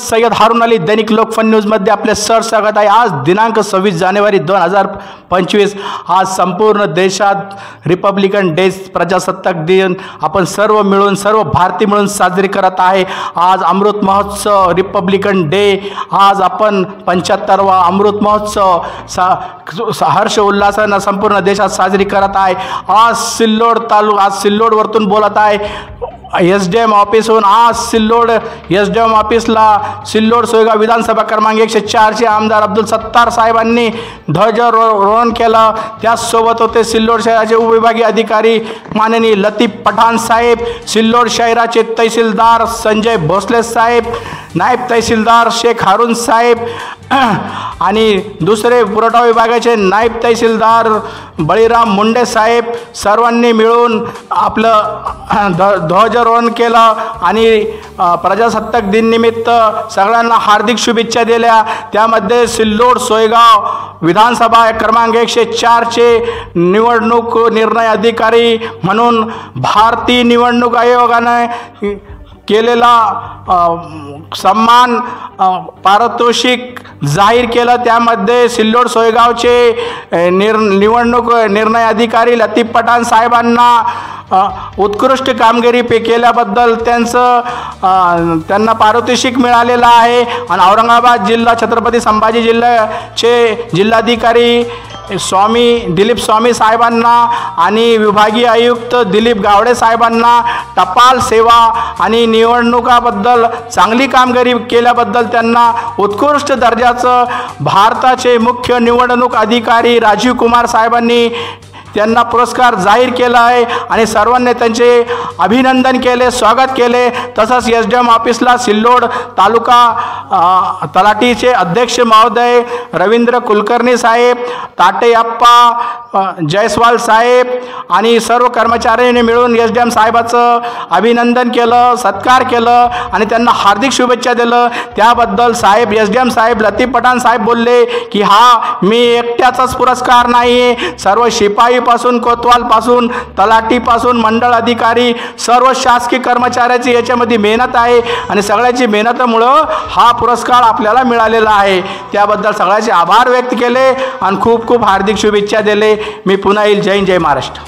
सय्यद हारून अली, दैनिक लोकफन न्यूजमध्ये आपले स्वागत आहे। आज दिनांक 26 जानेवारी 2025 आज संपूर्ण देशात रिपब्लिकन डे, प्रजासत्ताक दिन आपण सर्व भारतीय मिळून साजरी करत आहे। आज अमृत महोत्सव, रिपब्लिकन डे, आज आपण 75वा अमृत महोत्सव हर्ष उल्हासाने संपूर्ण देशात साजरी करत आहे। आज सिल्लोड वरतून बोलत आहे एसडीएम ऑफिसहून। आज सिल्लोड एसडीएम ऑफिसला सिल्लोड सोयगाव विधानसभा क्रमांक 104 चे आमदार अब्दुल सत्तार साहेबांनी ध्वजारोहण केलं। त्याचसोबत होते सिल्लोड शहराचे उपविभागीय अधिकारी माननीय लतीफ पठाण साहेब, सिल्लोड शहराचे तहसीलदार संजय भोसले साहेब, नायब तहसीलदार शेख हारून साहेब आणि दुसरे पुरवठा विभागाचे नायब तहसीलदार बळीराम मुंडे साहेब, सर्वांनी मिळून आपलं ध्वजारोहण केलं आणि प्रजासत्ताक दिन निमित्त सगळ्यांना हार्दिक शुभेच्छा दिल्या। त्यामध्ये सिल्लोड सोयगाव विधानसभा क्रमांक 104 चे निवडणूक निर्णय अधिकारी म्हणून भारतीय निवडणूक आयोगाने केलेला सन्मान पारितोषिक जाहीर केलं। त्यामध्ये सिल्लोड सोयगावचे निवडणूक निर्णय अधिकारी लतीफ पठाण साहेबांना उत्कृष्ट कामगिरी केल्याबद्दल त्यांना पारितोषिक मिळालेलं आहे। आणि औरंगाबाद जिल्हा छत्रपती संभाजी जिल्ह्याचे जिल्हाधिकारी दिलीप स्वामी साहेबांना आणि विभागीय आयुक्त दिलीप गावडे साहेबांना टपाल सेवा आणि निवडणुकाबद्दल चांगली कामगिरी केल्याबद्दल त्यांना उत्कृष्ट दर्जाचं भारताचे मुख्य निवडणूक अधिकारी राजीव कुमार साहेबांनी त्यांना पुरस्कार जाहीर केला आहे आणि सर्वांनी त्यांचे अभिनंदन केले, स्वागत केले। तसंच एसडीएम ऑफिसला सिल्लोड तालुका तलाठीचे अध्यक्ष महोदय रवींद्र कुलकर्णी साहेब, ताटे अप्पा जयस्वाल साहेब आणि सर्व कर्मचाऱ्यांनी मिळून एसडीएम साहेबाचं अभिनंदन केलं, सत्कार केलं आणि त्यांना हार्दिक शुभेच्छा दिलं। त्याबद्दल एसडीएम साहेब लतीफ पठाण साहेब बोलले की हा मी एकट्याचाच पुरस्कार नाही, सर्व शिपाई पासून कोतवाल पासून तलाठी पासून मंडळ अधिकारी सर्व शासकीय कर्मचाऱ्यांची याच्यामध्ये मेहनत आहे आणि सगळ्याची मेहनतीमुळं हा पुरस्कार आपल्याला मिळालेला आहे। त्याबद्दल सगळ्याचे आभार व्यक्त केले आणि खूप खूप हार्दिक शुभेच्छा दिले। मी पुन्हा येईल। जय हिंद, जय महाराष्ट्र।